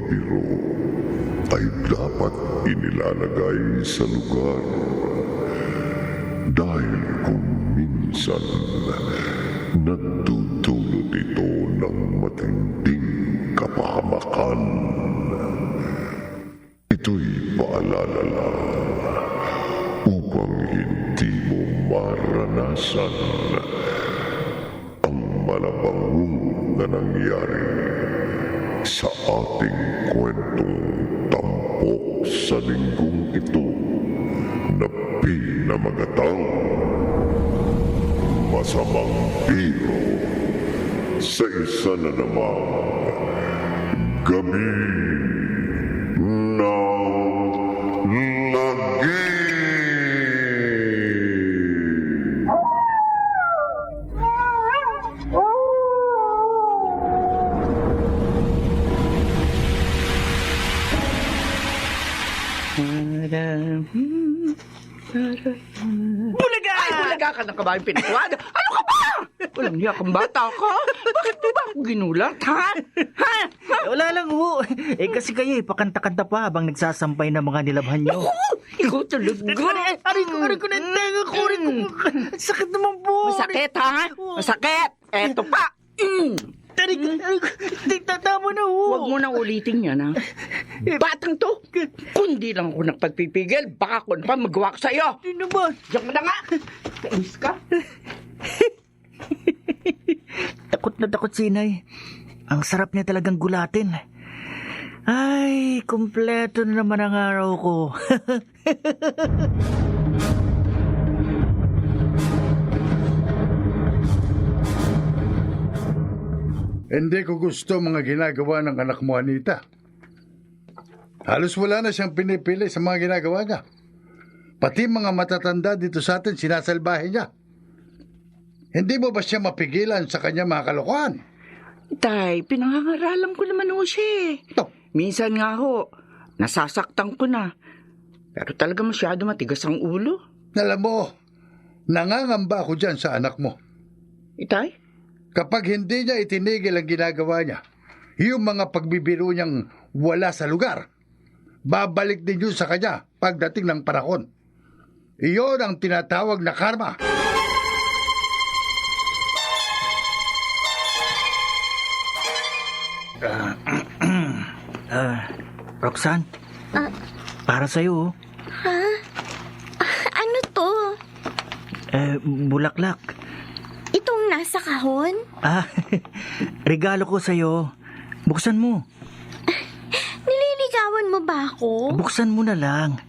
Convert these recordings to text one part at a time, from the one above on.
pagbibiro ay dapat inilalagay sa lugar. Dahil kung minsan nagdudulot ito ng matinding kapahamakan. Ito'y paalala lang upang hindi mo maranasan ang malabango na nangyari sa ating kwentong tampok sa linggong ito na pinamagatang Masamang Biro sa isa na namang Gabi ng Lagi. Bulaga! Ay, bulaga ka ng kabayang pinatuwad. Ano ka ba? Walang niya kang bata ka. Bakit mo ba ako ginulat, ha? Ha? Wala lang ho. Kasi kayo pakanta-kanta pa habang nagsasampay ng mga nilabhan nyo. Ikaw talaga. Aray ko na tenga ko. Sakit naman po. Masakit, ha? Masakit. Eto pa. Aray ko. Tama na ho. Huwag mo nang ulitin yan, ha? Batang to. Kundi lang ako nagpagpipigil. Baka ako pa magawa ko sa'yo. Ano ba? Diyan ka na nga. Kainis ka. Takot na takot sinay. Ang sarap niya talagang gulatin. Ay, kumpleto na naman ang araw ko. Hindi ko gusto mga ginagawa ng anak mo, Anita. Halos wala na siyang pinipili sa mga ginagawa niya. Pati mga matatanda dito sa atin, sinasalbahe niya. Hindi mo ba siya mapigilan sa kanya mga kalokohan? Tay, pinangangaralan ko naman ho siya. Ito. Minsan nga ho, nasasaktan ko na. Pero talaga masyado matigas ang ulo. Alam mo, nangangamba ako dyan sa anak mo. Itay? Kapag hindi niya itinigil ang ginagawa niya, yung mga pagbibiro niyang wala sa lugar, babalik din yun sa kanya pagdating ng panahon. Iyon ang tinatawag na karma. Roxanne, para sa'yo. Ano to? Bulaklak. Itong nasa kahon? Regalo ko sa'yo. Buksan mo. Nililigawan mo ba ako? Buksan mo na lang.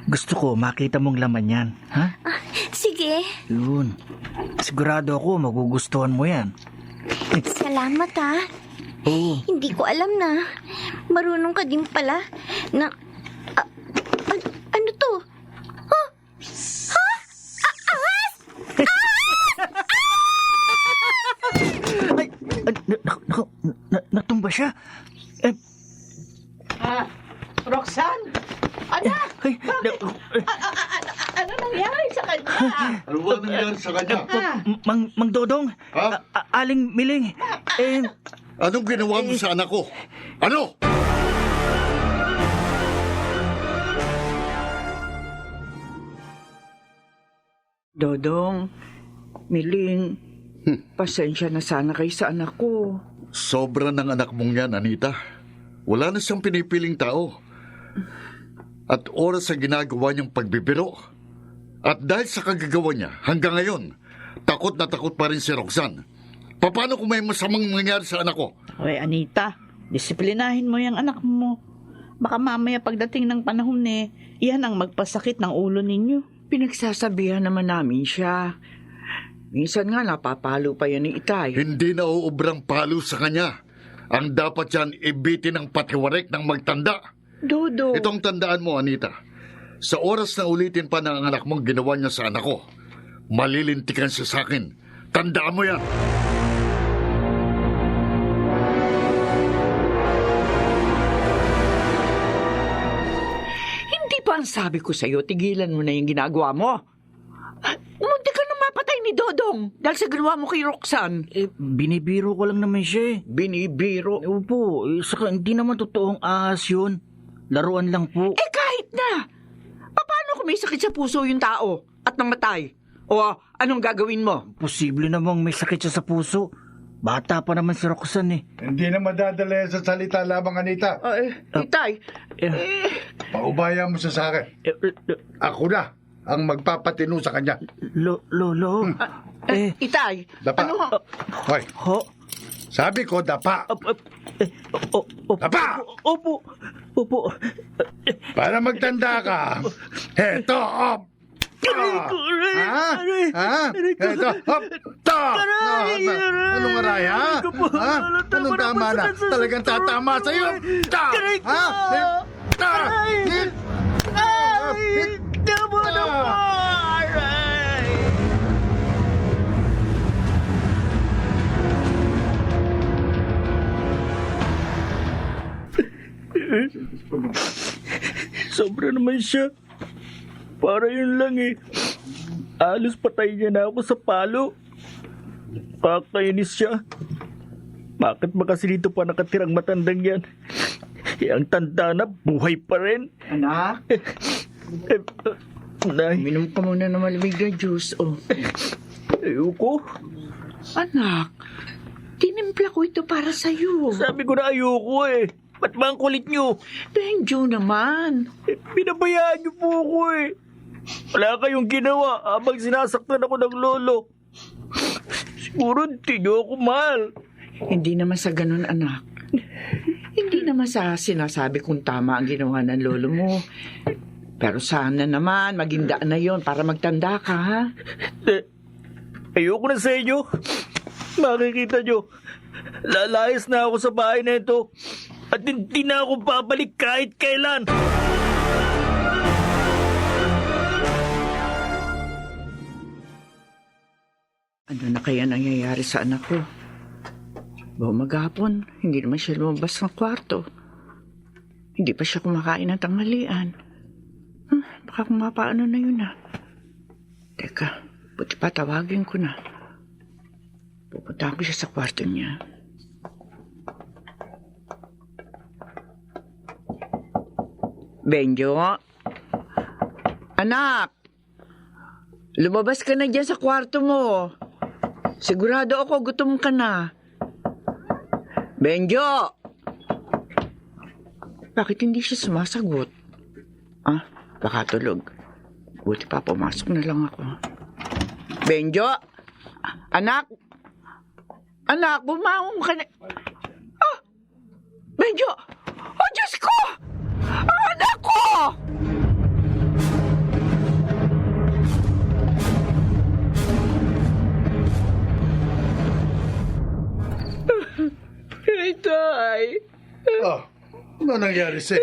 Gusto ko makita mong laman yan. Ha? Sige. Yun. Sigurado ako magugustuhan mo yan. Salamat ha. Oo. Hindi ko alam na marunong ka din pala na... ano to? Huh? Ha? Ahas! Ay, natumba siya. Roxanne! Anak! Ay, Ano nangyari sa kanya? Ano ba nangyari sa kanya? Mang Dodong, Ha? Aling Miling, Anong ginawa mo sa anak ko? Ano? Dodong, Miling, pasensya na sana kayo sa anak ko. Sobra ng anak mong yan, Anita. Wala na siyang pinipiling tao. At oras sa ginagawa niyang pagbibiro. At dahil sa kagagawa niya, hanggang ngayon, takot na takot pa rin si Roxanne. Paano kung may masamang nangyari sa anak ko? Oy, Anita, disiplinahin mo yung anak mo. Baka mamaya pagdating ng panahon iyan ang magpasakit ng ulo ninyo. Pinagsasabihan naman namin siya. Minsan nga napapalo pa yan ni Itay. Hindi na uubrang palo sa kanya. Ang dapat yan ibitin ng patiwarek ng magtanda. Dodo. Itong tandaan mo, Anita. Sa oras na ulitin pa ng anak mong ginawa niya sa anak ko, malilintikan siya sa akin. Tandaan mo yan. Hindi ba ang sabi ko sa'yo, tigilan mo na yung ginagawa mo? Munti ka nang mapatay ni Dodong. sumbong dahil sa ginawa mo kay Roxanne. Binibiro ko lang naman siya eh. Binibiro. Opo, saka hindi naman totoong ahas yun. Laruan lang po. Kahit na. Paano kung may sakit sa puso yung tao at namatay? O anong gagawin mo? Posible namang may sakit siya sa puso. Bata pa naman si Roxanne eh. Hindi na madadala yan sa salita lamang, Anita. Itay, Paubaya mo siya sa akin. Ako na ang magpapatino sa kanya. Lolo. Itay, Dapa. ano ho? Hoy, Ho? sabi ko, dapa. Dapa! Opo. Para magtanda ka. Heto, op! Heto, op! Anong aray, ha? Anong tama na? Talagang tatama sa'yo? Sobra naman siya. Para yun lang eh. Alos patay niya na ako sa palo. Kakainis siya. Bakit ba kasi dito pa nakatirang matandang yan? Ang tanda na, buhay pa rin. Anak, Nay, minom ka muna ng malamig na juice. ayoko. Anak, tinimpla ko ito para sa'yo. Sabi ko na ayoko eh. Ba't ba ang kulit niyo? Benjo naman. Pinabayaan niyo po ako eh. Wala kayong ginawa habang sinasaktan ako ng lolo. Siguro hindi niyo ako mahal. Hindi naman sa ganun, anak. Hindi naman sa sinasabi kung tama ang ginawa ng lolo mo. Pero sana naman, maging daan na yon para magtanda ka, ha? Ayoko na sa inyo. Makikita nyo, lalayas na ako sa bahay na ito. At hindi na ako babalik kahit kailan. Ano na kaya nangyayari sa anak ko? Maghapon, hindi naman siya lumabas ng kwarto. Hindi pa siya kumakain ng tanghalian. Baka kung mapaano na yun, ha? Teka, buti pa tawagin ko na. Pupunta ko siya sa kwarto niya. Benjo? Anak! Lumabas ka na dyan sa kwarto mo. Sigurado ako gutom ka na. Benjo! Bakit hindi siya sumasagot? Baka tulog. Buti pa pumasok na lang ako. Benjo! Anak! Anak, bumangon ka na. Benjo! Oh, Diyos ko! Anak ko! Itay. Ano nangyari sa'yo?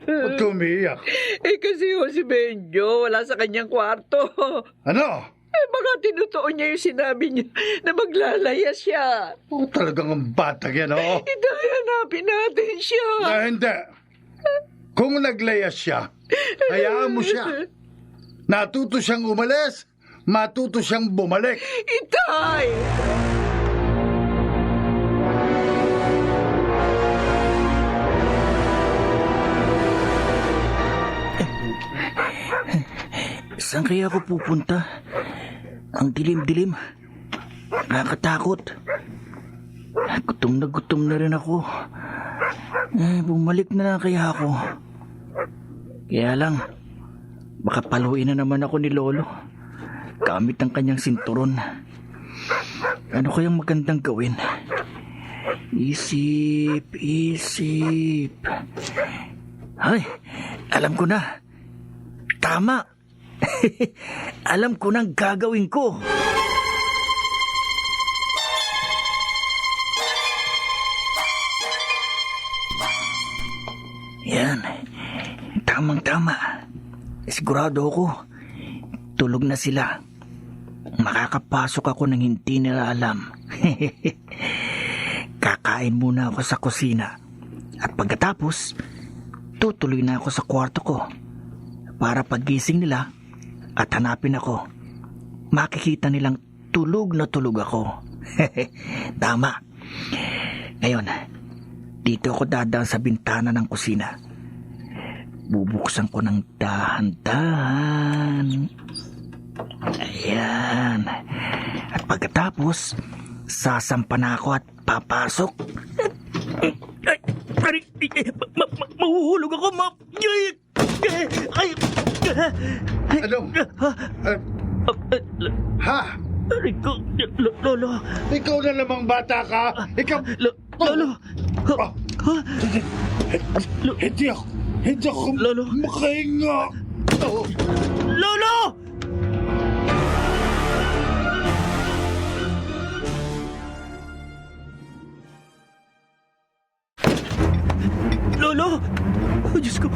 Ba't ka umiiyak? Kasi si Benjo, wala sa kanyang kwarto. Ano? Baka tinutuon niya yung sinabi niya na maglalaya siya. Talagang ang batang yan, oo. Hanapin natin siya. Hindi. Kung naglayas siya, hayaan mo siya. Natuto siyang umalis, matuto siyang bumalik. Itay! Saan kaya ako pupunta? Ang dilim-dilim. Nakakatakot. Gutom na rin ako. Bumalik na lang kaya ako. Kaya lang, baka paluin na naman ako ni Lolo. Gamit ang kanyang sinturon. Ano kayang magandang gawin? Isip. Ay, alam ko na. Tama. Alam ko nang gagawin ko. Yan. Tamang-tama. Sigurado ako. Tulog na sila. Makakapasok ako nang hindi nila alam. Kakain muna ako sa kusina. At pagkatapos, tutuloy na ako sa kwarto ko. Para pagising nila at hanapin ako, makikita nilang tulog na tulog ako. Tama. Ngayon, dito ako dadaan sa bintana ng kusina. Bubuksan ko ng dahan-dahan. Ayan. At pagkatapos, sasampa na ako at papasok. Ay, mahuhulog ako, ma. Ano? Ha? Lolo. Ikaw na lamang bata ka? Ikaw... Lolo. Hindi ako Lolo. makahinga. Lolo! Lolo! Oh, Diyos ko!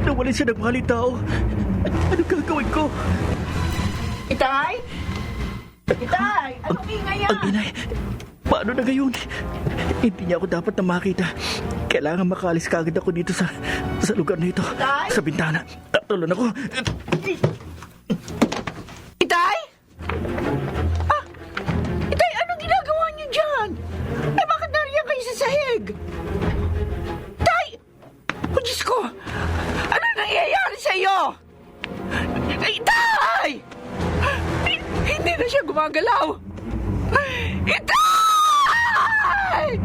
Nawalan siya ng maling tao. Ano gagawin ko? Itay! Itay! Anong ingay yan? Ang inay, paano na ngayon? Hindi niya ako dapat na makita. Kailangan makaalis kagad ako dito sa lugar na ito. Tay? Sa bintana. Tulon ako. Itay? Ah! Itay, anong ginagawa niyo dyan? Eh, bakit nariyan kayo sa sahig? Itay! Oh, Diyos ko! Ano nangyayari sa iyo? Itay! Hindi na siya gumagalaw! Itay!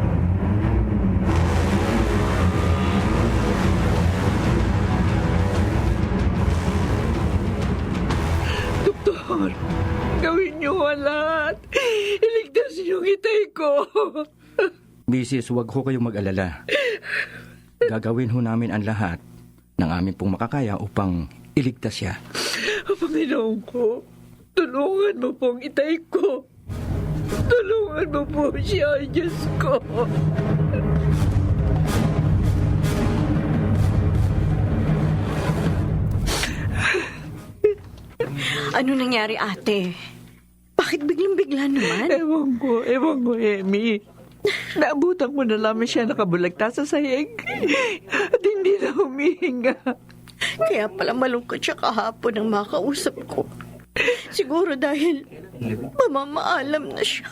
Doktor, gawin niyo ang lahat. Iligtas niyo ang itay ko. Mrs., huwag ho kayong mag-alala. Gagawin ho namin ang lahat ng aming pong makakaya upang iligtas siya. Panginoon ko, tulungan mo pong itay ko. Tulungan mo po siya, Diyos ko. Ano nangyari, ate? Bakit biglang-bigla naman? Ewan ko, Amy. Naabutan ko na lamang siya nakabulagta sa sahig. At hindi na humihinga. Kaya pala malungkot siya kahapon nang makausap ko. Siguro dahil mamamaalam na siya.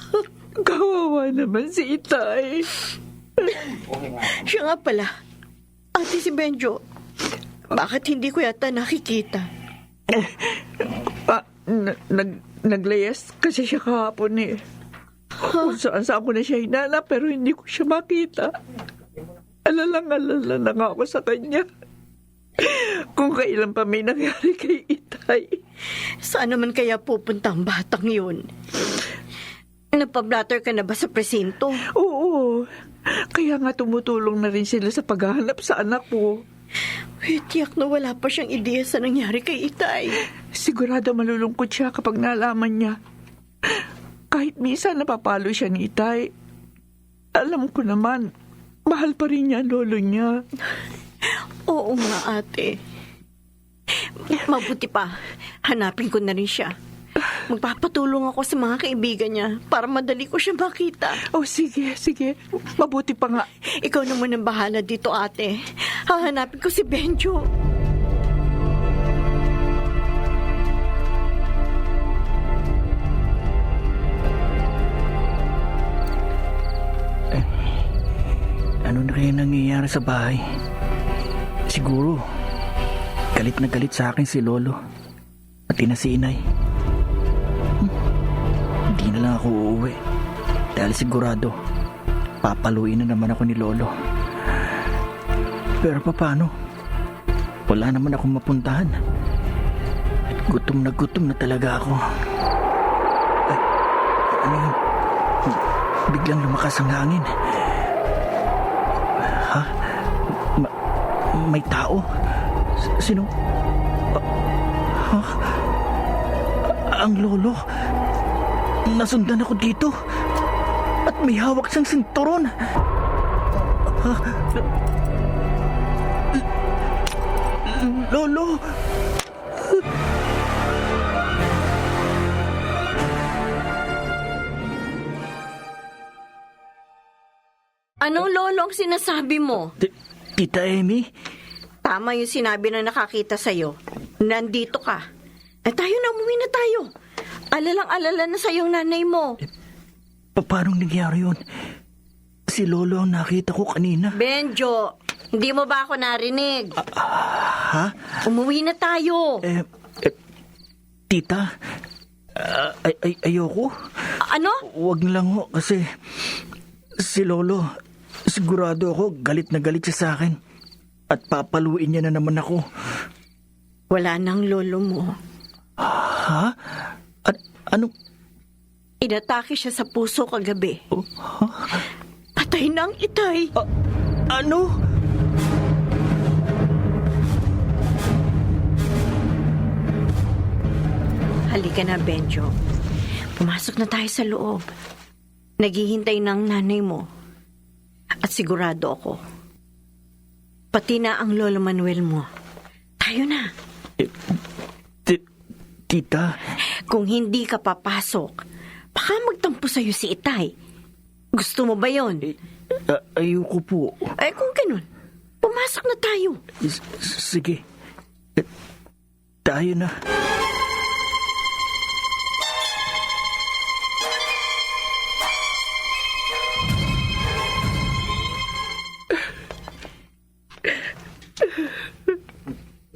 Kawawa naman si Itay. Siya nga pala, ate si Benjo, bakit hindi ko yata nakikita? Naglayas kasi siya kahapon eh. Kung saan ko na siya hinanap pero hindi ko siya makita. Alala na nga ako sa kanya. Kung kailan pa may nangyari kay Itay. Saan naman kaya pupunta ang batang yun? Napablatter ka na ba sa presinto? Oo. Kaya nga tumutulong na rin sila sa paghahanap sa anak ko. Tiyak na wala pa siyang ideya sa nangyari kay Itay. Sigurado malulungkot siya kapag nalaman niya. Kahit minsan napapalo siya ni Itay. Alam ko naman, mahal pa rin niya ang lolo niya. Oo nga, ate. Mabuti pa, hanapin ko na rin siya. Magpapatulong ako sa mga kaibigan niya para madali ko siya makita. Oh, sige. Mabuti pa nga. Ikaw na muna bahala dito, ate. Hahanapin ko si Benjo. Ano na kaya nangyayari sa bahay? Siguro, galit na galit sa akin si Lolo. Pati na si Inay. Hindi na lang ako uuwi. Dahil sigurado, papaluin na naman ako ni Lolo. Pero paano? Wala naman akong mapuntahan. At gutom na talaga ako. Ay, ano yun? Biglang lumakas ang hangin. Ha? May tao? Sino? Ha? Ang lolo. Nasundan ako dito. At may hawak siyang sinturon. Ha? Lolo! Anong lolo ang sinasabi mo? Tita Amy? Tama yung sinabi na nakakita sa'yo. Nandito ka. Tayo na, umuwi na tayo. Alalang-alala na sa iyong nanay mo. Paano nangyari yun? Si Lolo ang nakita ko kanina. Benjo, hindi mo ba ako narinig? Ha? Umuwi na tayo. Tita, ayoko. Ano? Huwag lang ho, kasi si Lolo, sigurado ako galit na galit siya sa akin. At papaluin niya na naman ako. Wala nang lolo mo. Ha? At ano? Inatake siya sa puso kagabi. Patay na ang itay. Ano? Halika na, Benjo. Pumasok na tayo sa loob. Naghihintay ng nanay mo. At sigurado ako, pati na ang Lolo Manuel mo. Tayo na. Tita? Kung hindi ka papasok, baka magtampo sa'yo si Itay. Gusto mo ba yon? Ayoko po. Kung ganun, pumasok na tayo. Sige. Tayo na.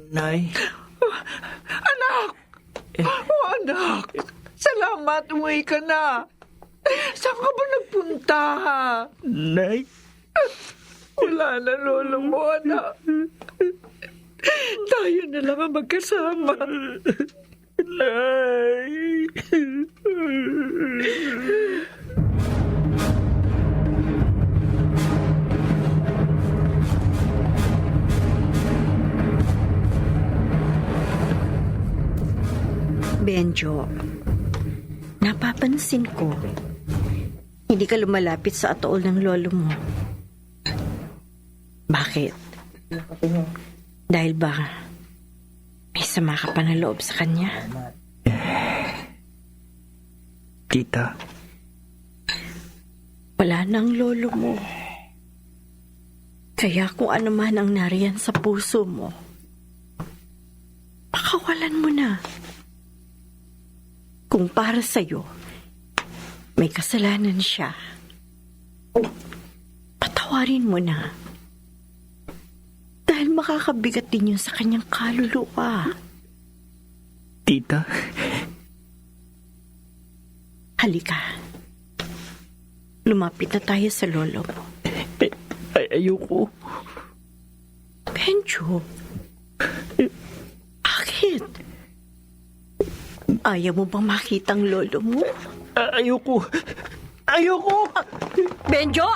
Nay. Anak! Anak! Salamat, umuwi ka na. Saan ka ba nagpunta? Nay? Wala na lolo mo, anak. Tayo na lang ang magkasama. Nay. Benjo, napapansin ko, hindi ka lumalapit sa atool ng lolo mo. Bakit? Dahil ba may sama ka pa na loob sa kanya? Tita. Wala nang lolo mo. Kaya kung ano man ang nariyan sa puso mo, pakawalan mo na. Kung para sa'yo, may kasalanan siya, patawarin mo na. Dahil makakabigat din yun sa kanyang kaluluwa. Tita? Halika. Lumapit na tayo sa lolo mo. Ayoko. Benjo, bakit? Ayaw mo bang makita ang lolo mo? Ayoko. Ayoko! Benjo!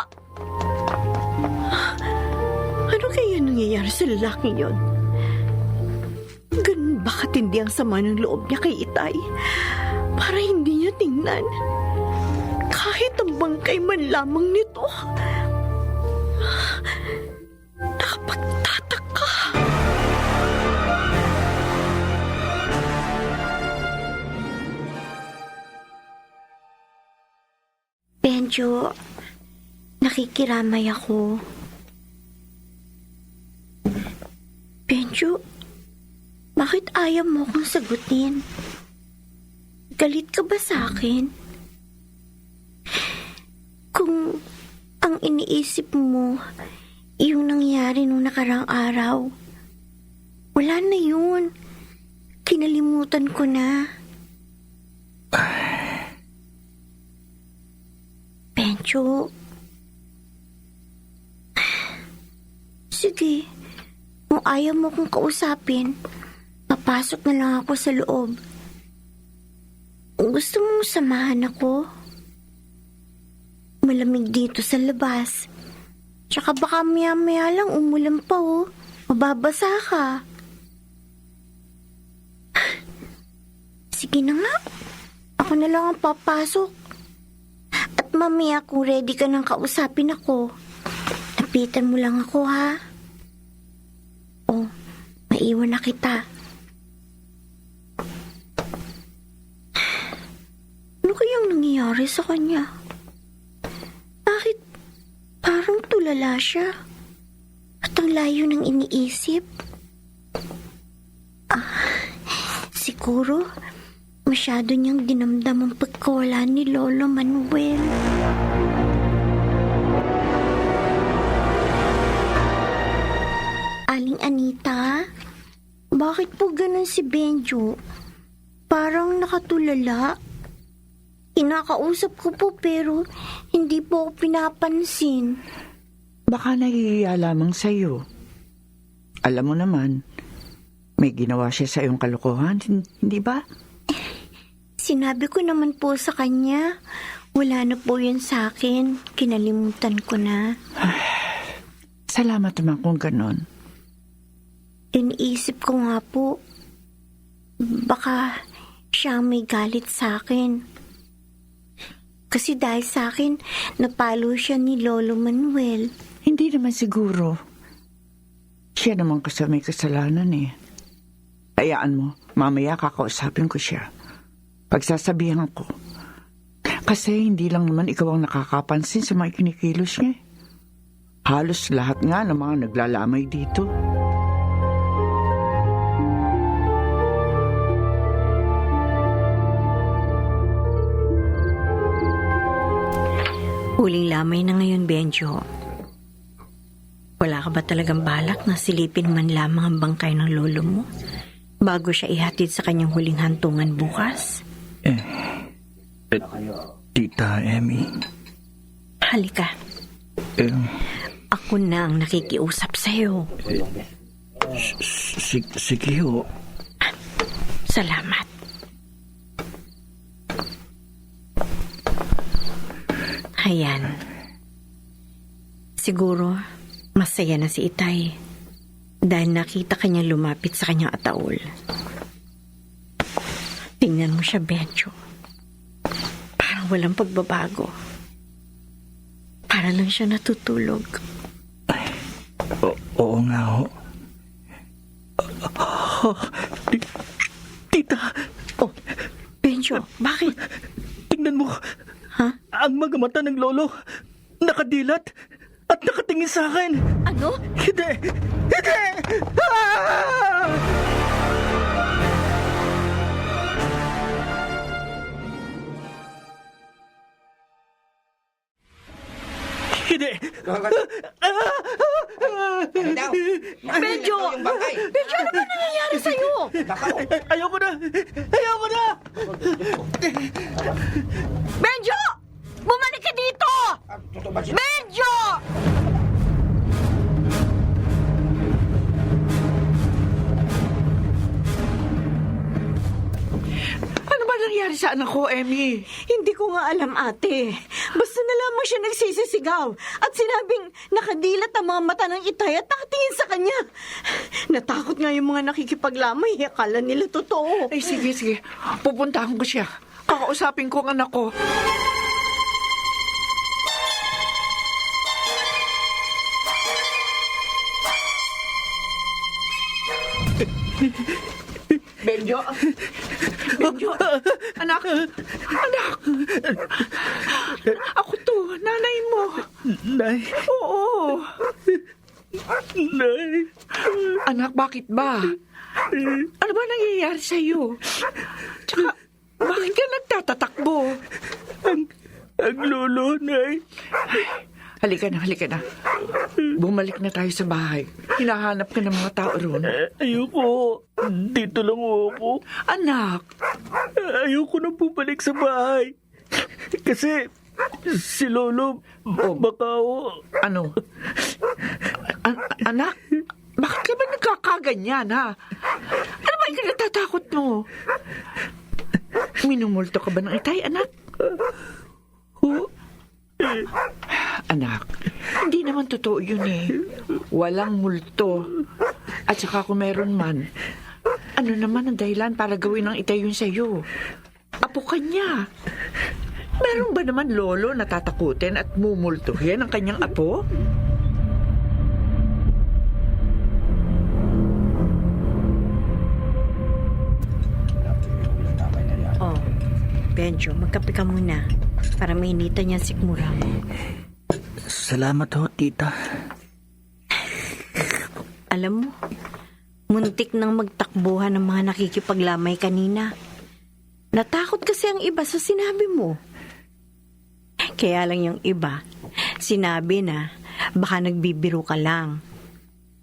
Ano kaya nangyayari sa lalaking yon? Ganun ba katindi ang sama ng loob niya kay Itay? Para hindi niya tingnan. Kahit ang bangkay man lamang nito. Nakapagtataka. Benjo, nakikiramay ako. Benjo, bakit ayaw mo kong sagutin? Galit ka ba sa akin? Kung ang iniisip mo, yung nangyari nung nakarang araw, wala na yun. Kinalimutan ko na. Benjo. Sige. Kung ayaw mo kong kausapin, papasok na lang ako sa loob. Gusto mong samahan ako? Malamig dito sa labas. Tsaka baka maya-maya lang umulan pa oh. Mababasa ka. Sige na nga. Ako na lang ang papasok. At mamaya kung ready ka nang kausapin ako, lapitan mo lang ako ha. O, maiwan na kita. Ano kayang nangyayari sa kanya? Bakit parang tulala siya? At ang layo ng iniisip? Siguro Masyado niyang dinamdam ang pagkawala ni Lolo Manuel. Aling Anita, bakit po ganun si Benjo? Parang nakatulala. Kinakausap ko po pero hindi po ako pinapansin. Baka nahihiya lamang sa'yo. Alam mo naman, may ginawa siya sa iyong kalokohan, hindi ba? Sinabi ko naman po sa kanya, wala na po yun sa akin. Kinalimutan ko na. Salamat naman kung ganon. Iniisip ko nga po, baka siya may galit sa akin. Kasi dahil sa akin, napalo siya ni Lolo Manuel. Hindi naman siguro. Siya naman kasi may kasalanan eh. Hayaan mo, mamaya kakausapin ko siya. Pagsasabihan ko. Kasi hindi lang naman ikaw ang nakakapansin sa mga kinikilos niya. Halos lahat nga ng mga naglalamay dito. Huling lamay na ngayon, Benjo. Wala ka ba talagang balak na silipin man lamang ang bangkay ng lolo mo bago siya ihatid sa kanyang huling hantungan bukas? Tita Emmy. Halika. Ako na ang nakikiusap sa'yo. Sige ho. Salamat. Ayan. Siguro, masaya na si Itay dahil nakita kanya lumapit sa kanyang ataol. Tingnan mo siya, Benjo. Parang walang pagbabago. Para lang siya natutulog. Oo nga ho. Tita! Benjo, bakit? Tingnan mo! Ha? Ang mga mata ng lolo, nakadilat at nakatingin sa akin. Ano? Hindi! Hindi! Ah! Hindi! Benjo! Benjo, ano ba nangyayari sa'yo? Ayoko na! Ayoko na! Benjo! Bumalik ka dito! Benjo! Ano ba nangyari sa anak ko, Emmy? Hindi ko nga alam, ate. Basta na lamang siya nagsisisigaw at sinabing nakadilat ang mga mata ng Itay at nakatingin sa kanya. Natakot nga yung mga nakikipaglamay. Akala nila totoo. Ay, sige. Pupuntahan ko siya. Kakausapin ko ang anak ko. Benjo! Benjo! Anak! Ako to, nanay mo. Nay! Oo. Nay! Anak, bakit ba? Ano ba nangyayari sa'yo? Tsaka, bakit ka nagtatatakbo? Ang lolo, Nay! Halika na. Bumalik na tayo sa bahay. Hinahanap ka ng mga tao roon. Ayoko. Dito lang ako. Anak! Ayoko na bumalik sa bahay. Kasi si Lolo, baka Ano? Anak? Bakit ka ba nagkakaganyan, ha? Ano ba yung natatakot mo? Minumulto ka ba ng Itay, anak? Anak, hindi naman totoo yun eh. Walang multo. At saka kung meron man, ano naman ang dahilan para gawin ng Itay yun sa'yo? Apo ka niya. Meron ba naman lolo na tatakutin at mumultuhin ang kanyang apo? Oh, Benjo, magkape ka muna para mainitan niya sikmura mo. Salamat ho, tita. Alam mo, muntik nang magtakbuhan ng mga nakikipaglamay kanina. Natakot kasi ang iba sa sinabi mo. Kaya lang yung iba, sinabi na baka nagbibiro ka lang.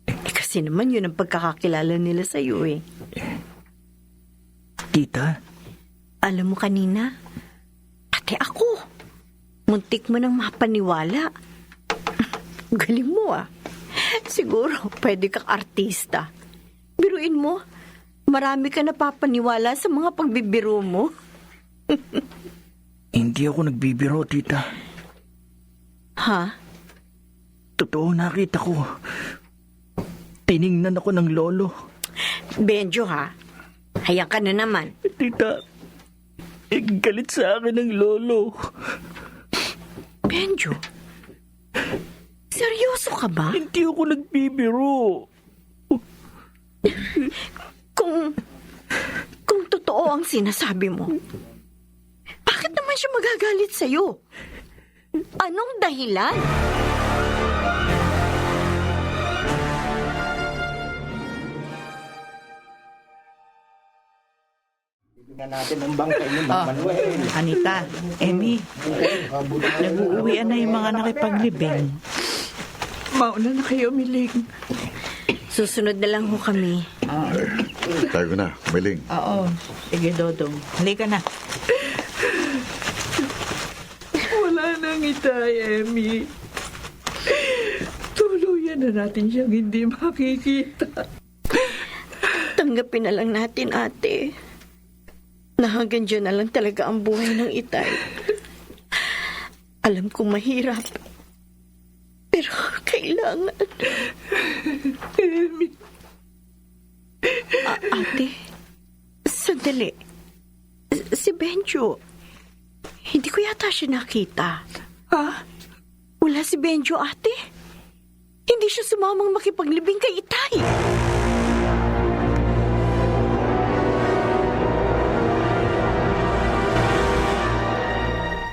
Kasi naman yun ang pagkakakilala nila sa'yo eh. Tita, Alam mo kanina, pati ako, muntik mo nang mapaniwala. Galing mo ah. Siguro pwede kang artista. Biruin mo, marami ka napapaniwala sa mga pagbibiro mo. hindi ako nagbibiro, tita. Ha? Totoo, nakita ko. Tiningnan ako ng lolo. Benjo ha? Hayaan ka na naman. Tita, galit sa akin ng lolo. Benjo, seryoso ka ba? Hindi ako nagbibiro. Kung totoo ang sinasabi mo, bakit naman siya magagalit sa'yo? Anong dahilan? Anita, Emmy, nag-uuwian na yung mga nakipaglibing. Mauna na kayo, Miling. Susunod na lang ho kami. Tayo na, Miling. Oo. Sige, Dodong. Halika na. Wala nang itay, Emmy. Tuluyan na natin siyang hindi makikita. Tanggapin na lang natin, ate. Na hanggang dyan na lang talaga ang buhay ng itay. Alam kong mahirap. Pero kailangan. Emmy. Ate, sandali. Si Benjo, hindi ko yata siya nakita. Ha? Wala si Benjo, ate. Hindi siya sumamang makipaglibing kay itay.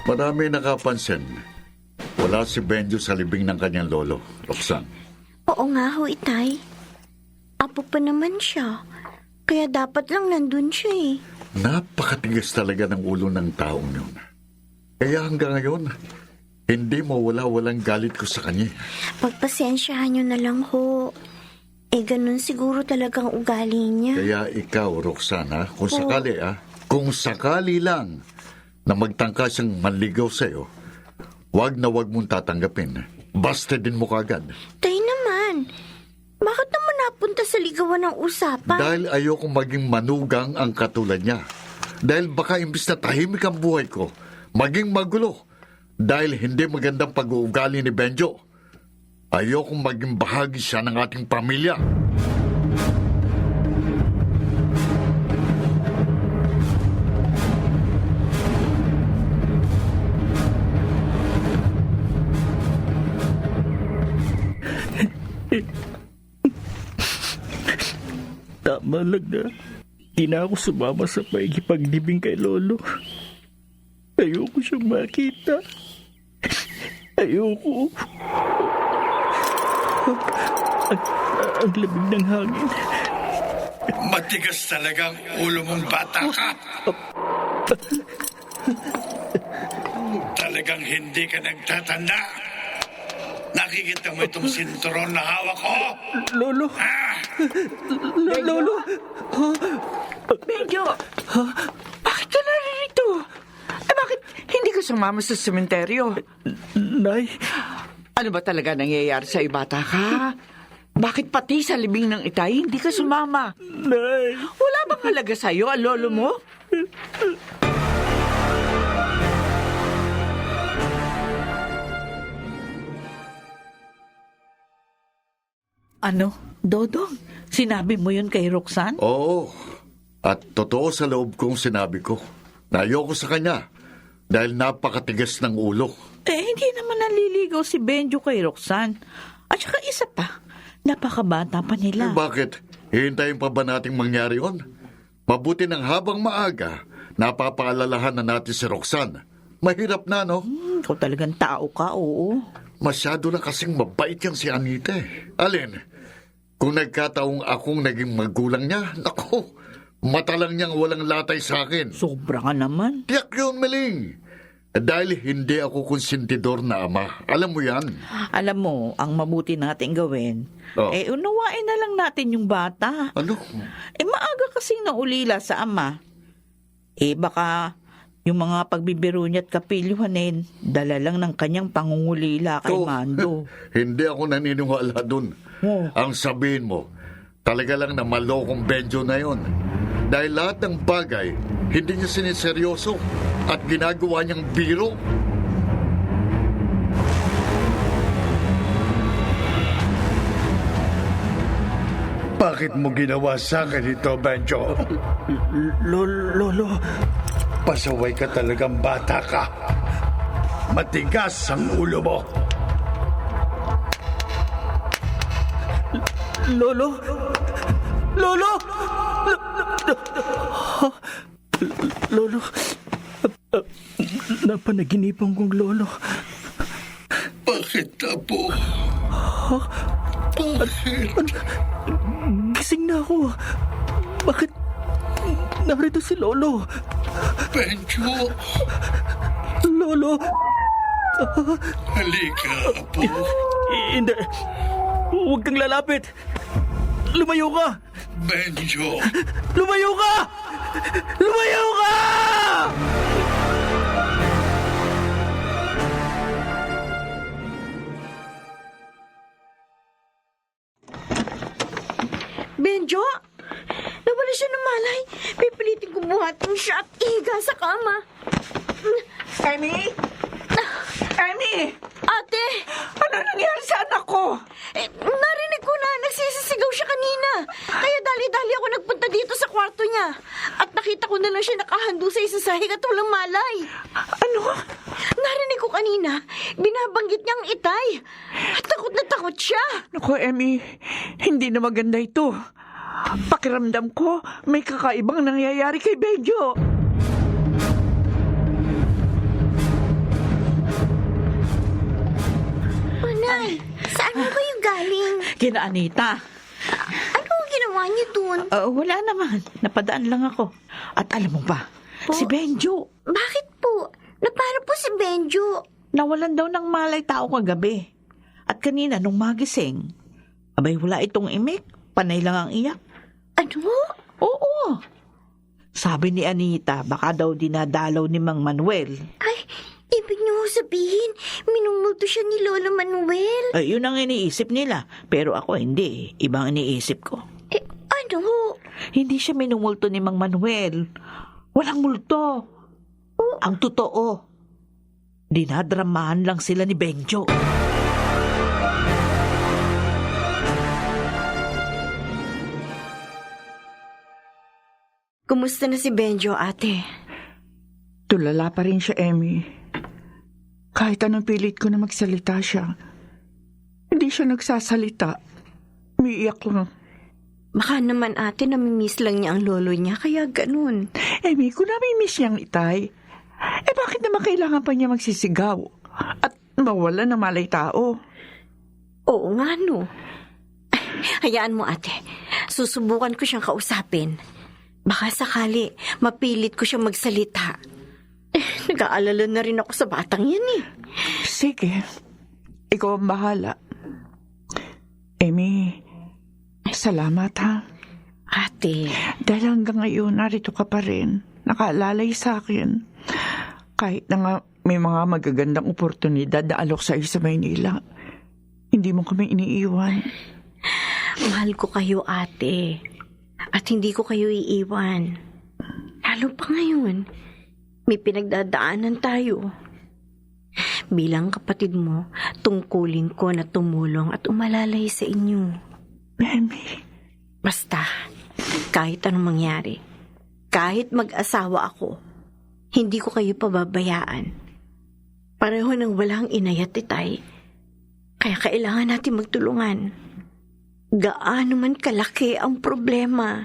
Marami nakapansin. Wala si Benjo sa libing ng kanyang lolo, Roxanne. Oo nga ho, itay. Apo pa naman siya. Kaya dapat lang nandun siya eh. Napakatigas talaga ng ulo ng taong yun. Kaya hanggang ngayon, hindi walang galit ko sa kanya. Pagpasensyahan nyo na lang ho. Ganun siguro talagang ugali niya. Kaya ikaw, Roxanne, kung sakali lang na magtangka siyang manligaw sa'yo, wag na wag mong tatanggapin. Basta din mo kagad. Tay naman, bakit naman napunta sa ligawan ng usapan? Dahil ayokong maging manugang ang katulad niya. Dahil baka imbis na tahimik ang buhay ko, maging magulo. Dahil hindi magandang pag-uugali ni Benjo. Ayokong maging bahagi siya ng ating pamilya. Tama lang na. Di na ako sumama sa pakikipaglibing kay lolo. Ayoko siyang makita. Ayoko. Ang lamig ng hangin. Matigas talagang ulo mong bata ka. Talagang hindi ka nagtatanda. Nakikita mo itong sinturon na hawak ko? Lolo! Lolo! Benjo! Bakit ka naririto? Bakit hindi ka sumama sa sementeryo? Nay! Ano ba talaga nangyayari sa bata ka? Bakit pati sa libing ng itay hindi ka sumama? Nay! Wala bang halaga sa'yo ang lolo mo? Ano? Dodong, sinabi mo yun kay Roxanne? Oo. At totoo sa loob kong sinabi ko na ayoko sa kanya dahil napakatigas ng ulo. Hindi naman naliligaw si Benjo kay Roxanne. At saka isa pa, napakabata pa nila. Bakit? Hihintayin pa ba nating mangyari yun? Mabuti ng habang maaga, napapaalalahan na natin si Roxanne. Mahirap na, no? Ikaw talagang tao ka, oo. Masyado na kasing mabait yan si Anita. Alin, kung nagkataong akong naging magulang niya, naku, Mata lang niyang walang latay sa akin. Sobra ka naman. Tiyak yun, Meling. Dahil hindi ako konsentidor na ama. Alam mo yan. Alam mo, ang mabuti natin gawin, Oh. unawain na lang natin yung bata. Ano? Maaga kasing naulila sa ama. Baka yung mga pagbibiro niya at kapilyuhanin, dala lang ng kanyang pangungulila kay Oh. Mando. Hindi ako naniniwala dun. Oh. Ang sabihin mo, talaga lang na malokong Benjo na yon. Dahil lahat ng bagay, hindi niya siniseryoso at ginagawa niyang biro. Bakit mo ginawa sa akin ito, Benjo? Lolo, Pasaway ka talagang bata ka. Matigas ang ulo mo. Lolo, Lolo, Lolo, napanaginipan kong lolo. Bakit, Apo? Gising na ako. Bakit narito si Lolo? Benjo, Lolo, halika, Apo. hindi. Huwag kang lalapit. Lumayo ka. Benjo, Lumayo ka! Lumayo ka! Benjo? Nawala siya ng malay. Pipilitin ko buhatin siya at ihiga sa kama. Emmy? Emmy! Ate! Ano nangyari sa anak ko? Narinig ko na nagsisisigaw siya kanina. Kaya dali-dali ako nagpunta dito sa kwarto niya. At nakita ko na lang siya nakahando sa isang sahig at walang malay. Ano? Narinig ko kanina, binabanggit niya ang itay. At takot na takot siya. Naku, Emmy, hindi na maganda ito. Pakiramdam ko, may kakaibang nangyayari kay Benjo. Nay, saan mo kayo galing? Kina Anita. Ano ang ginawa niyo dun? Wala naman. Napadaan lang ako. At alam mo ba, si Benjo, Bakit po? Naparo po si Benjo. nawalan daw ng malay tao kagabi. At kanina nung magising, abay wala itong imik. Panay lang ang iyak. Ano? Oo. Sabi ni Anita, baka daw dinadalaw ni Mang Manuel. Ay, ibig niyo sabihin, minumulto siya ni Lolo Manuel? Yun ang iniisip nila. Pero ako hindi. Ibang iniisip ko. Ano? Hindi siya minumulto ni Mang Manuel. Walang multo. Ang totoo, dinadramahan lang sila ni Benjo. Kumusta na si Benjo, ate? Tulala pa rin siya, Emmy. Kahit anong pilit ko na magsalita siya, hindi siya nagsasalita. Umiiyak lang. Baka naman ate, namimiss lang niya ang lolo niya, kaya ganun. Emmy, kung namimiss niyang itay, bakit naman kailangan pa niya magsisigaw at mawala ng malay tao? Oo nga, no. Hayaan mo, ate. Susubukan ko siyang kausapin. Baka sakali, mapilit ko siyang magsalita. Nag-aalala na rin ako sa batang yan eh. Sige, ikaw ang bahala. Emmy, salamat ha. Ate, Dahil hanggang ngayon, narito ka pa rin. Nakaalalay sa akin. Kahit na nga may mga magagandang oportunidad na alok sa iyo sa Maynila, hindi mo kami iniiwan. mahal ko kayo, ate. At hindi ko kayo iiwan. Lalo pa ngayon, may pinagdadaanan tayo. Bilang kapatid mo, tungkulin ko na tumulong at umalalay sa inyo. Emmy. Basta, kahit anong mangyari, kahit mag-asawa ako, hindi ko kayo pababayaan. Pareho nang walang inay at itay. Kaya kailangan natin magtulungan. Gaano man kalaki ang problema.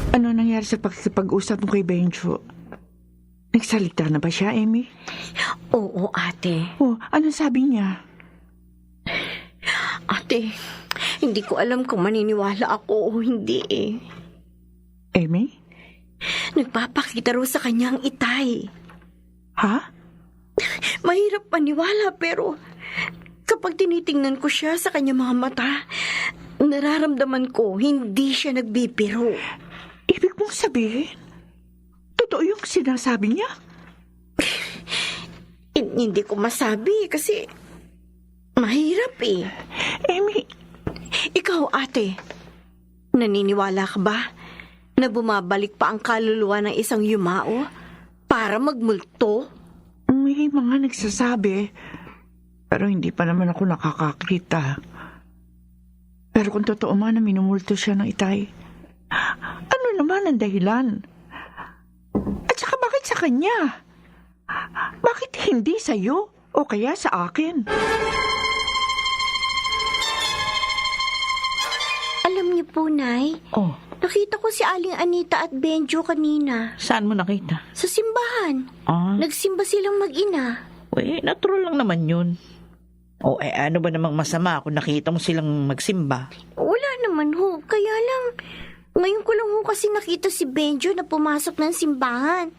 Ano nangyari sa pag-usap mo kay Benjo? Nagsalita na ba siya, Emmy? Oo, ate. Anong sabi niya? Ate, hindi ko alam kung maniniwala ako o hindi eh. Amy? Nagpapakita raw sa kanya ang itay. Ha? Mahirap maniwala pero kapag tinitingnan ko siya sa kanya mga mata, nararamdaman ko hindi siya nagbibiro. Ibig mong sabihin, totoo yung sinasabi niya? Hindi ko masabi kasi mahirap eh. Amy, Ikaw ate, naniniwala ka ba na bumabalik pa ang kaluluwa ng isang yumao para magmulto? may mga nagsasabi, pero hindi pa naman ako nakakakita. Pero kung totoo man na minumulto siya ng itay, ano naman ang dahilan? At saka bakit sa kanya? Bakit hindi sa'yo o kaya sa akin? Alam niyo po, Nay, Oh, nakita ko si Aling Anita at Benjo kanina Saan mo nakita? sa simbahan. Nagsimba silang mag-ina. Natural lang naman yun. Ano ba namang masama kung nakita mo silang magsimba? Wala naman ho, kaya lang ngayon ko lang ho kasi nakita si Benjo na pumasok ng simbahan.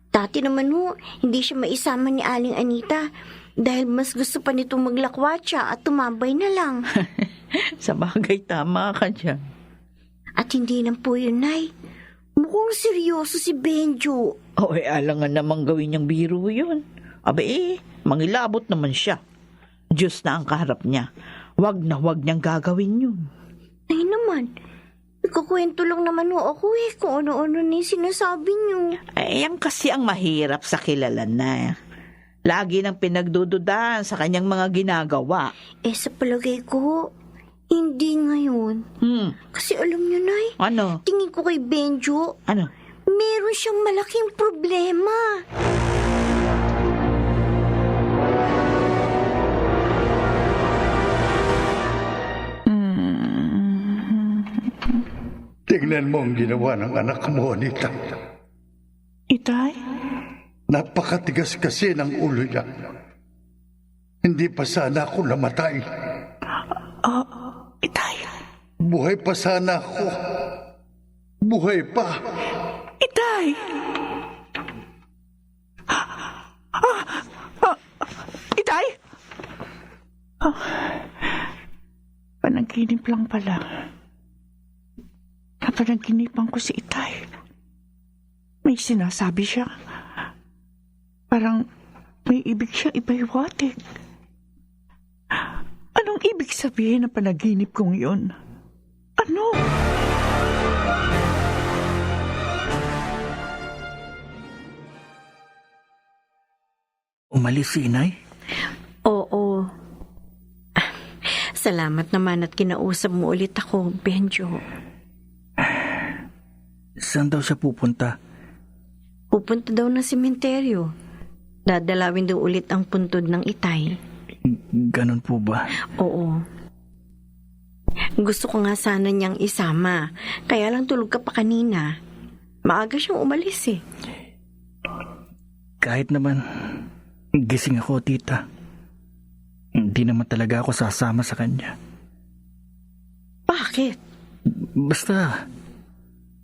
Dati naman ho, hindi siya maisama ni Aling Anita dahil mas gusto pa nitong maglakwatsa at tumambay na lang. Sa bagay, tama ka dyan. At hindi lang po yun, Nay. Mukhang seryoso si Benjo. Alangan namang gawin niyang biro yun. Mangilabot naman siya. Diyos na ang kaharap niya. Wag na wag niyang gagawin yun. Ay naman, ikukwento lang naman ho ako kung ano-ano na yung sinasabi niyo. Yan kasi ang mahirap sa kilalan na. Lagi nang pinagdududahan sa kanyang mga ginagawa. Sa palagay ko, hindi ngayon. Kasi alam niyo, Nay, Ano? tingin ko kay Benjo, Ano? meron siyang malaking problema. Tingnan mo ang ginawa ng anak mo, Anita. itay? Napakatigas kasi ng ulo niya. Hindi pa sana ako namatay. Itay? Buhay pa sana ako. Buhay pa. Itay! Itay? Panaginip lang pala. Napanaginipan ko si Itay. May sinasabi siya. Parang may ibig siya ipahiwatig. Anong ibig sabihin ng panaginip kong yun? Ano? Umalis si inay? Oo. Salamat naman at kinausap mo ulit ako, Benjo. Saan daw siya pupunta? Pupunta daw ng sementeryo. Dadalawin daw ulit ang puntod ng itay. Ganon po ba? Oo. Gusto ko nga sana niyang isama. Kaya lang tulog ka pa kanina. Maaga siyang umalis eh. Kahit naman gising ako, tita. Hindi naman talaga ako sasama sa kanya. Bakit? Basta,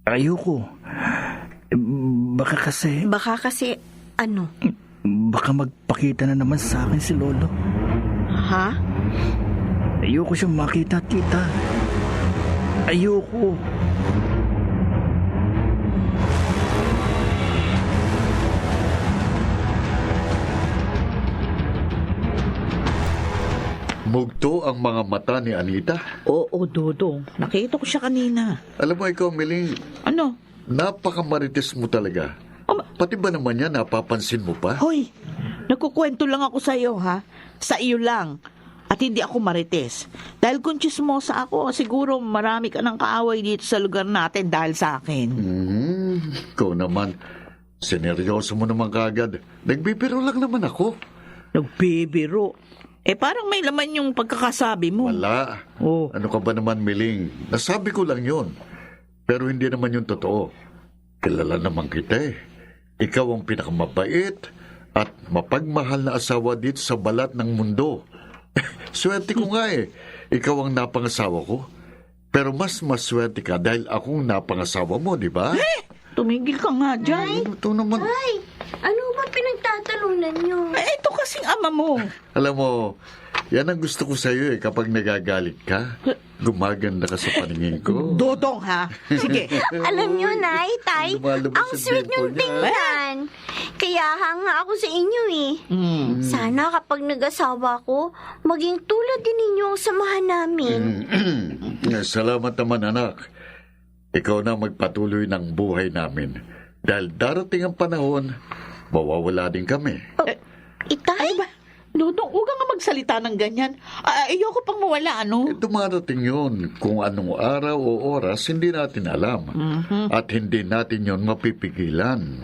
ayoko. Baka kasi Ano? baka magpakita na naman sa akin si Lolo. Ha? Ayoko siyang makita, tita. Ayoko. Mugto ang mga mata ni Anita. Oo, Dodong. Nakita ko siya kanina. Alam mo ikaw, Miling, Ano? napakamarites mo talaga. Pati ba naman yan, napapansin mo pa? Hoy, nagkukwento lang ako sa iyo, ha? Sa iyo lang. At hindi ako marites. Dahil kung chismosa ako, siguro marami ka ng kaaway dito sa lugar natin dahil sa akin. Ikaw naman, sineryoso mo naman kagad. Nagbibiro lang naman ako. Nagbibiro. Parang may laman yung pagkakasabi mo. Wala. Oh. Ano ka ba naman, Miling? Nasabi ko lang yun. Pero hindi naman yung totoo. Kilala naman kita eh. Ikaw ang pinakamabait at mapagmahal na asawa dito sa balat ng mundo. Swerte ko nga eh. ikaw ang napangasawa ko. Pero mas maswerte ka dahil akong napangasawa mo, di ba? Tumigil ka nga dyan. Ito naman. Ay, ano ba pinagtatalunan niyo? Ito kasing ama mo. Alam mo, yan ang gusto ko sa'yo kapag nagagalit ka. Gumaganda ka sa paningin ko. Dodong, ha? Sige. Alam niyo, Nay, Tay, Lumalabas ang yung sweet dimple niyong niya. tingnan. Kaya hanga ako sa inyo eh. Sana kapag nag-asawa ko, maging tulad din ninyo ang samahan namin. Salamat naman, anak. Ikaw na magpatuloy ng buhay namin. Dahil darating ang panahon, mawawala din kami. Itay? Dodong, huwag nga magsalita ng ganyan. Ayoko pang mawala, ano? Dumarating yun. Kung anong araw o oras, hindi natin alam. At hindi natin yon mapipigilan.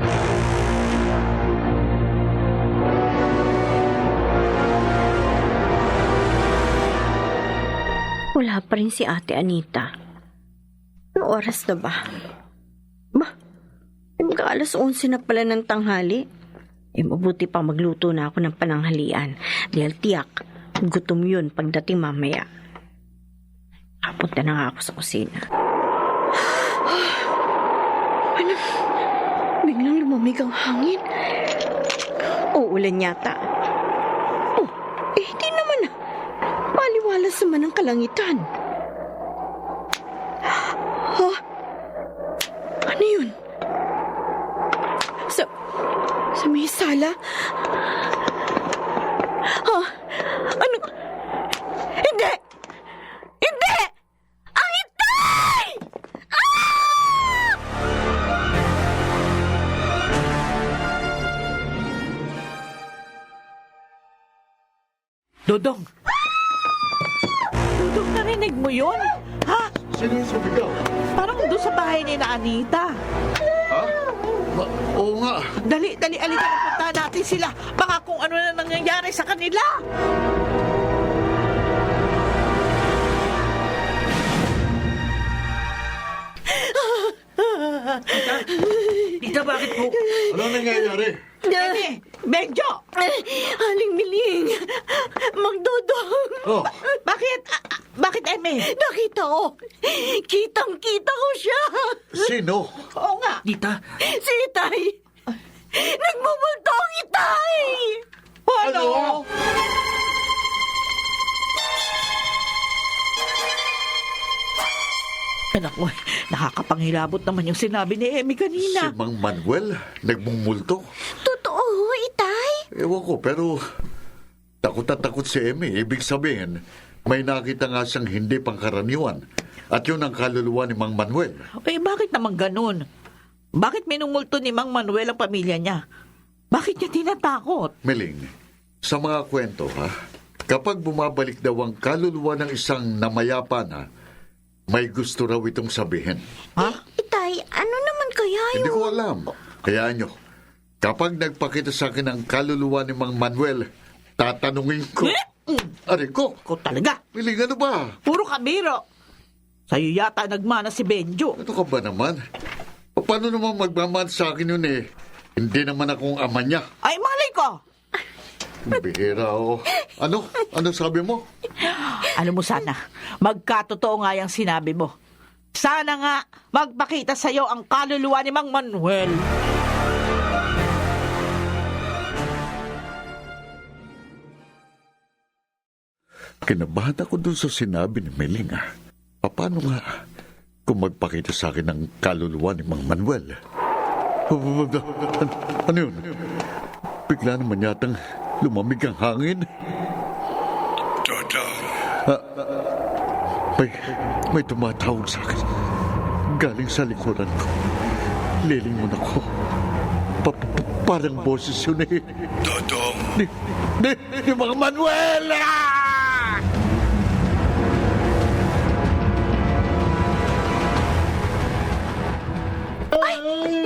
Wala pa rin si Ate Anita. Anong oras na ba? Mag-alas 11 na pala ng tanghali. Mabuti pa magluto na ako ng pananghalian. Dahil tiyak, gutom yun pagdating mamaya. Kapunta na nga ako sa kusina. Ano? Biglang lumamig ang hangin. Uulan yata. Hindi naman ah. Maliwalas naman ang kalangitan. Ano yun? Sa may sala? Ano? Hindi! Hindi! Ang itay! Dodong! Dodong, narinig mo yun? Ha? Sino yung sumigaw? Parang doon sa bahay ni na Anita. Ha? Oo nga. Dali, alika na punta natin sila. Baka kung ano na nangyayari sa kanila. Tita, bakit po? Ano nangyayari? Eme, Benjo! Aling Miling! Magdodong! Oh, Bakit? Bakit, Eme? Nakita ko! Kitang-kita ko siya! sino? Oo nga. Tita, Si Itay! Nagmumulto ang Itay! Ano? Anak mo, nakakapanghilabot naman yung sinabi ni Emi Si kanina. Mang Manuel, nagmumulto. Totoo, Itay? Ewan ko, pero takot at takot si Emmy. Ibig sabihin, may nakita nga siyang hindi pangkaraniwan. At yun ang kaluluwa ni Mang Manuel. Bakit naman ganun? Bakit minumulto ni Mang Manuel ang pamilya niya? Bakit niya tinatakot? Meling, sa mga kwento ha, kapag bumabalik daw ang kaluluwa ng isang namayapa na, may gusto raw itong sabihin. Ha? Itay, ano naman kaya Hindi yun? ko alam. Kaya nyo, kapag nagpakita sa akin ang kaluluwa ni Mang Manuel, tatanungin ko. Aray ko, Ko talaga. Meling, ano ba? Puro kabiro. Sa'yo yata nagmana si Benjo. Ano ka ba naman? Paano naman magmamahal sa akin yun eh? Hindi naman akong ama niya. Ay, malay ko. Bihira o. Ano? Ano sabi mo? Alam mo sana, magkatotoo nga yung sinabi mo. Sana nga magpakita sa'yo ang kaluluwa ni Mang Manuel. Kinabahan ako dun sa sinabi ni Meling ah. Paano nga kung magpakita sa akin ang kaluluwa ni Mang Manuel? Ano yun? Bigla naman yatang lumamig ang hangin. Dodong, May tumatawag sa akin. Galing sa likuran ko. Lilingon ako. Parang boses yun eh. Dodong, Ni Mang Manuel!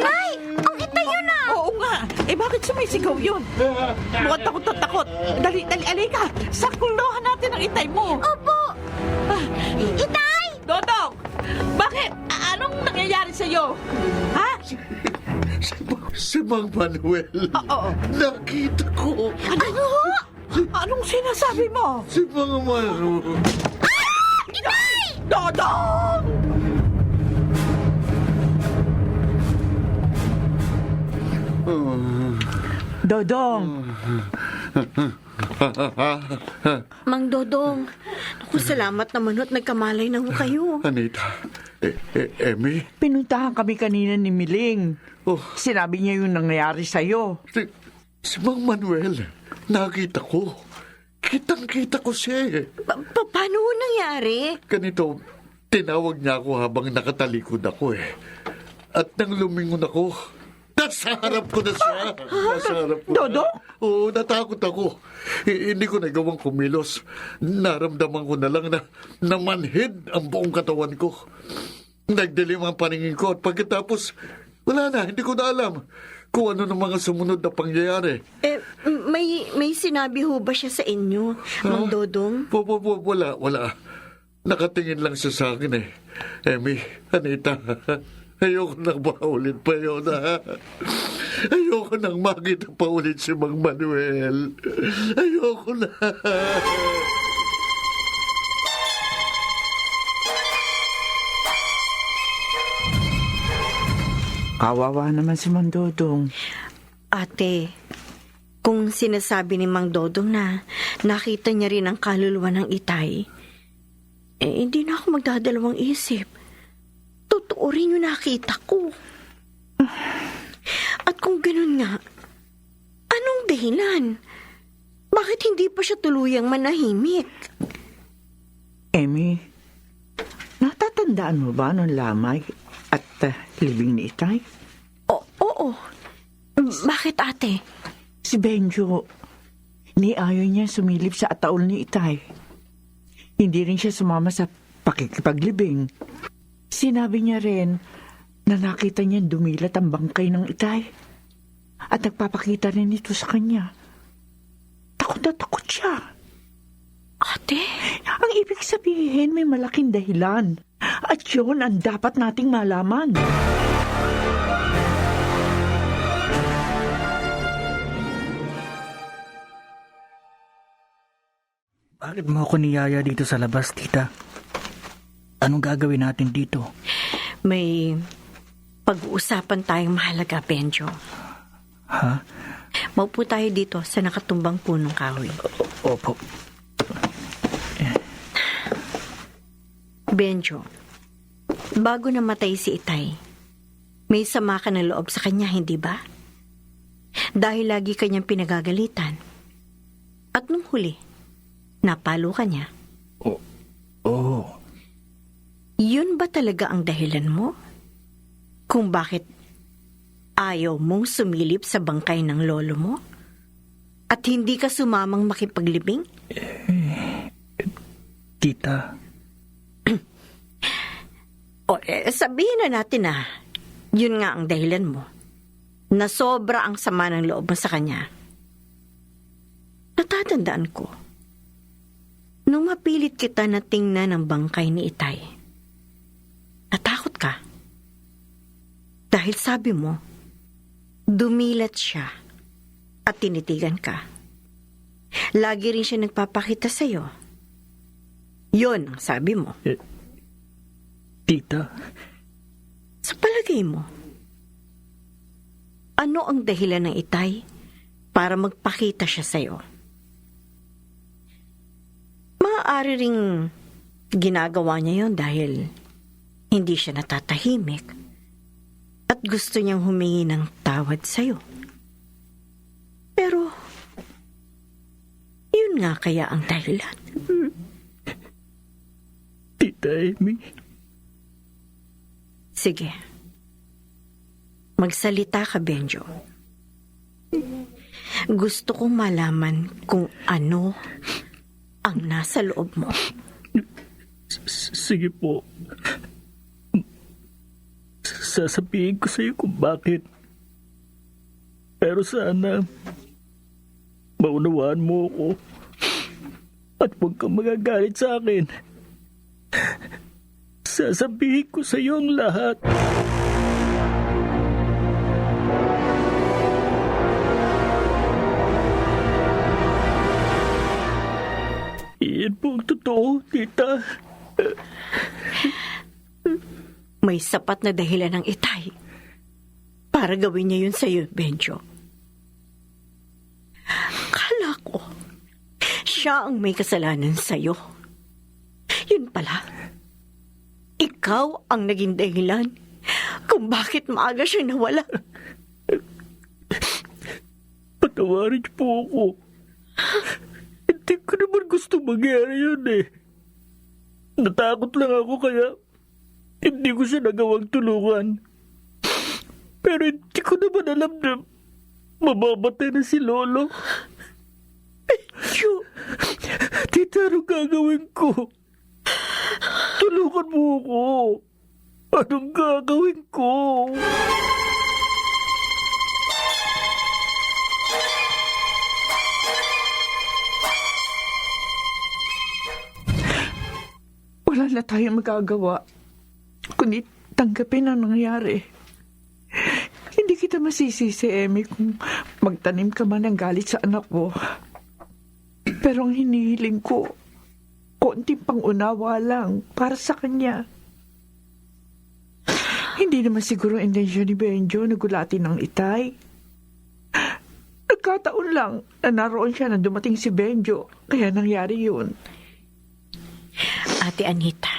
Nay! Ang Itay yun ah! Oo nga. Bakit sumisigaw yun? Mukhang takot na takot. Dali, alika. Sakulohan natin ang itay mo. Opo! Itay! Dodong! Bakit? Anong nangyayari sa'yo? Ha? Si Mang Manuel. Oo. Nakita ko. Ano? Anong sinasabi mo? Si Mang Manuel. Dodong! Dodong! Mang Dodong, naku, salamat naman at nagkamalay na ho kayo. Anita, Emmy, Pinuntahan kami kanina ni Miling. oh, Sinabi niya yung nangyayari sa'yo. si Mang Manuel, nakita ko. Kitang-kita ko siya eh. Paano ho nangyari? Ganito, tinawag niya ako habang nakatalikod ako eh. At nang lumingon ako, nasa harap ko na siya. Nasa harap ko Dodo? na. Oo, natakot ako. Hindi ko nagawang kumilos. Naramdaman ko na lang na namanhid ang buong katawan ko. Nagdilim ang paningin ko at pagkatapos, wala na, hindi ko na alam kung ano ng mga sumunod na pangyayari. May sinabi ho ba siya sa inyo, Mang Dodong? Wala. Nakatingin lang siya sa akin eh. Emmy, Anita, ayoko nang maulit pa yun, ha? Ayoko nang makita pa ulit si Mang Manuel. Ayoko na. Kawawa naman si Mang Dodong. Ate, kung sinasabi ni Mang Dodong na nakita niya rin ang kaluluwa ng Itay, hindi na ako magdadalawang isip. Totoo rin yung nakita ko. At kung ganun nga, anong dahilan? Bakit hindi pa siya tuluyang manahimik? Emmy, natatandaan mo ba nung lamay at libing ni Itay? Oo. Bakit, ate? Si Benjo, niayon niya sumilip sa ataol ni Itay. Hindi rin siya sumama sa pakikipaglibing. Sinabi niya rin na nakita niya dumilat ang bangkay ng Itay. At nagpapakita rin ito sa kanya. Takot na takot siya. Ate? Ang ibig sabihin may malaking dahilan. At yun ang dapat nating malaman. Bakit mo ako niyaya dito sa labas, tita? Anong gagawin natin dito? May pag-uusapan tayong mahalaga, Benjo. Ha? Maupo tayo dito sa nakatumbang punong kahoy. Opo. Benjo, bago namatay si Itay, may sama ka ng loob sa kanya, hindi ba? Dahil lagi kanyang pinagagalitan. At nung huli, napalo ka niya. Oo. Yun ba talaga ang dahilan mo? Kung bakit ayaw mong sumilip sa bangkay ng lolo mo? At hindi ka sumamang makipaglibing? Tita, Sabihin na natin na yun nga ang dahilan mo. Na sobra ang sama ng loob mo sa kanya. Natatandaan ko, nung mapilit kita na tingnan ang bangkay ni Itay, natakot ka. Dahil sabi mo, dumilat siya at tinitigan ka. Lagi rin siya nagpapakita sa'yo. Yun ang sabi mo. tita, Sa palagay mo, ano ang dahilan ng Itay para magpakita siya sa'yo? Maaari ring ginagawa niya yon dahil hindi siya natatahimik at gusto niyang humingi ng tawad sa'yo. Pero, yun nga kaya ang dahilan. Tita Amy. Sige. Magsalita ka, Benjo. Gusto kong malaman kung ano ang nasa loob mo. Sige po. Sasabihin ko sa'yo kung bakit. Pero sana, maunawaan mo ako. At huwag kang magagalit sa akin. Sasabihin ko sa'yo ang lahat. Iyan po ang totoo, tita. May sapat na dahilan ng Itay para gawin niya yun sa'yo, Benjo. Kala ko, siya ang may kasalanan sa'yo. Yun pala, ikaw ang naging dahilan kung bakit maaga siyang nawala. Patawarin niyo po ako. Hindi ko naman gusto mangyari yun eh. Natakot lang ako kaya hindi ko siya nagawang tulungan. Pero hindi ko naman alam na mamamatay na si Lolo. Benjo, Tita, anong gagawin ko? Tulungan mo ako. Anong gagawin ko? Wala na tayong magagawa kundi tanggapin ang nangyari. Hindi kita masisisi, Emmy, kung magtanim ka man ng galit sa anak mo. Pero ang hinihiling ko, konting pangunawa lang para sa kanya. Hindi naman siguro intensyon ni Benjo na gulatin ng Itay. Nagkataon lang na naroon siya na dumating si Benjo, kaya nangyari yun. Ate Anita,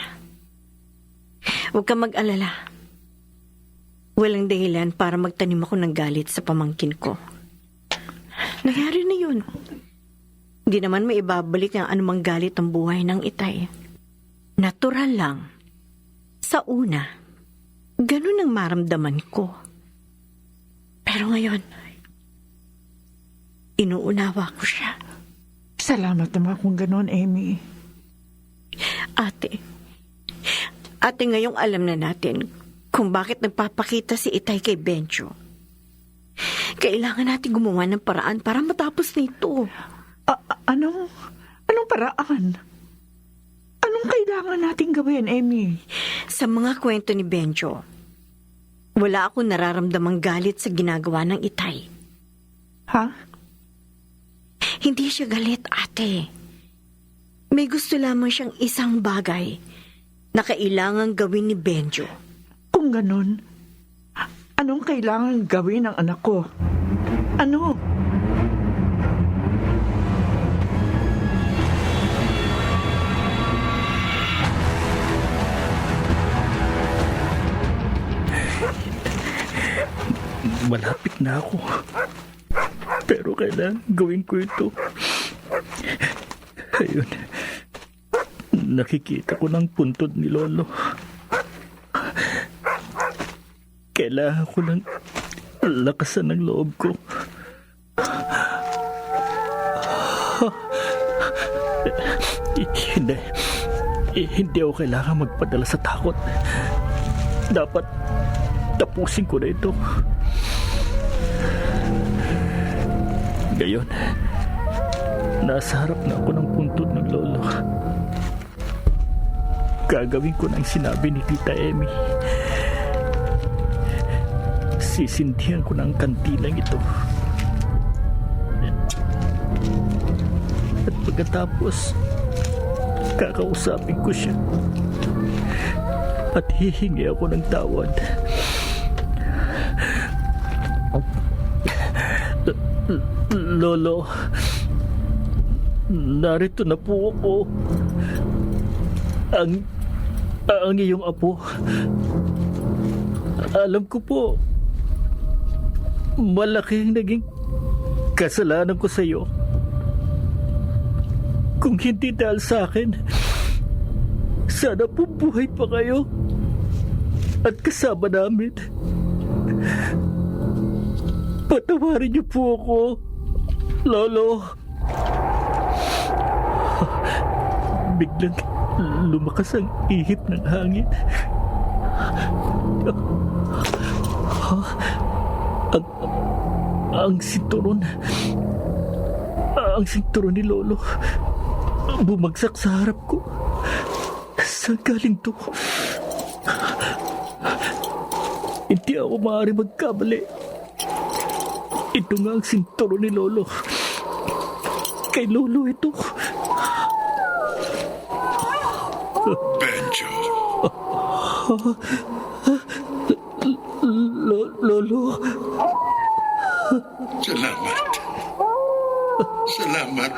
huwag kang mag-alala. Walang dahilan para magtanim ako ng galit sa pamangkin ko. Nangyari na yun. Hindi naman maibabalik ang anumang galit ng buhay ng Itay. Natural lang. Sa una, ganun ang maramdaman ko. Pero ngayon, inuunawa ko siya. Salamat naman kung gano'n, Emmy. Ate, ngayong alam na natin kung bakit nagpapakita si Itay kay Benjo. Kailangan natin gumawa ng paraan para matapos nito. Anong paraan? Anong kailangan natin gawin, Emmy? Sa mga kwento ni Benjo, wala akong nararamdamang galit sa ginagawa ng Itay. Ha? Hindi siya galit, ate. May gusto lamang siyang isang bagay na kailangan gawin ni Benjo. Kung ganun, anong kailangan gawin ng anak ko? Ano? Malapit na ako. Pero kailangan gawin ko ito. Ayun. Nakikita ko ng puntod ni Lolo. Kailangan ko ng lakasan ng loob ko. Hindi ako kailangan magpadala sa takot. Dapat tapusin ko na ito. Ngayon, nasa harap na ako ng puntod ng Lolo. Gagawin ko na ang sinabi ni Tita Emmy. Sisindihan ko na ang kantilang ito. At pagkatapos, kakausapin ko siya. At hihingi ako ng tawad. Lolo, narito na po ako. Ang iyong apo. Alam ko po, malaking naging kasalanan ko sa iyo. Kung hindi dahil sa akin, sana po buhay pa kayo at kasama namin. Patawarin niyo po ako, Lolo. Biglang lumakas ang ihip ng hangin. Ang sinturon ni Lolo bumagsak sa harap ko. Saan galing to? Hindi ako maaari magkamali. Ito nga ang sinturon ni Lolo. Kay Lolo ito. Benjo. Lolo, Salamat. Salamat.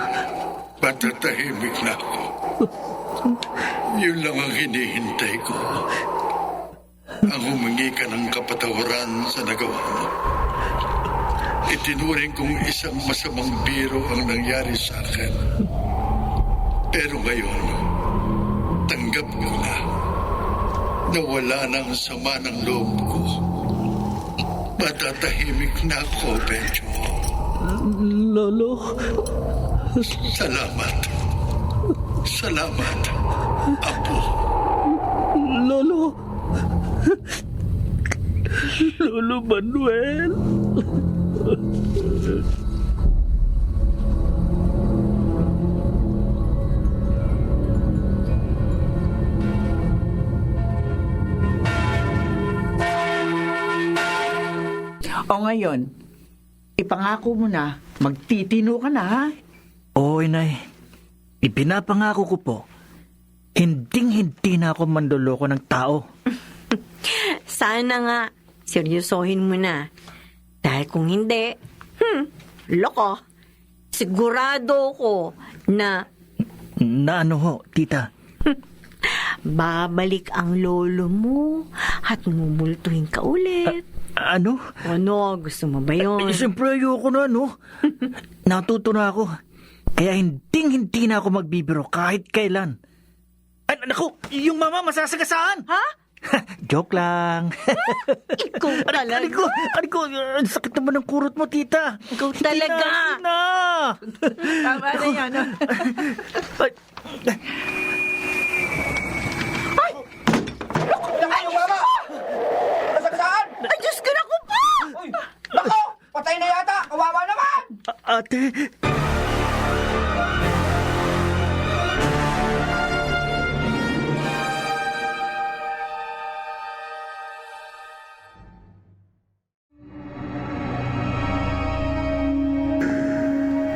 Patatahimik na ako. Yun lang ang hinihintay ko. Ang humingi ka ng kapatawaran sa nagawa mo. Itinuring kong isang masamang biro ang nangyari sa akin. Pero ngayon, tanggap ko na. Nawala na ang sama ng loob ko. Matatahimik na ako, Benjo. Lolo, Salamat. Salamat, Apo. Lolo. Lolo Manuel. O ngayon, ipangako mo na, magtitino ka na, ha? Oo, Inay. Ipinapangako ko po, hinding-hindi na ako manloloko ng tao. Sana nga, seryosohin mo na. Dahil kung hindi, loko. Sigurado ko na Na ano ho, tita? babalik ang lolo mo at mumultuhin ka ulit. Ano? Ano, gusto mo ba yun? Siyempre ayoko na, no? Natuto na ako. Kaya hinding-hindi na ako magbibiro kahit kailan. Naku, yung mama masasagasaan! Ha? Joke lang. Ikaw talaga. Aliko, ang sakit naman ng kurot mo, tita. Ikaw talaga. Hindi na. Tama na yan, ha? Ay, Diyos ko, naku po! Nako! Patay na yata! Kawawa naman! Ate,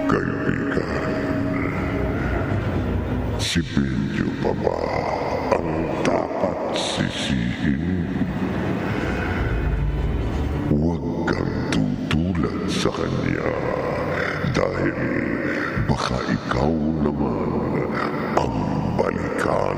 Kaibigan, si Benjo pa ba ang dapat sisihin? Huwag kang tutulad sa kanya dahil baka ikaw naman ang balikan.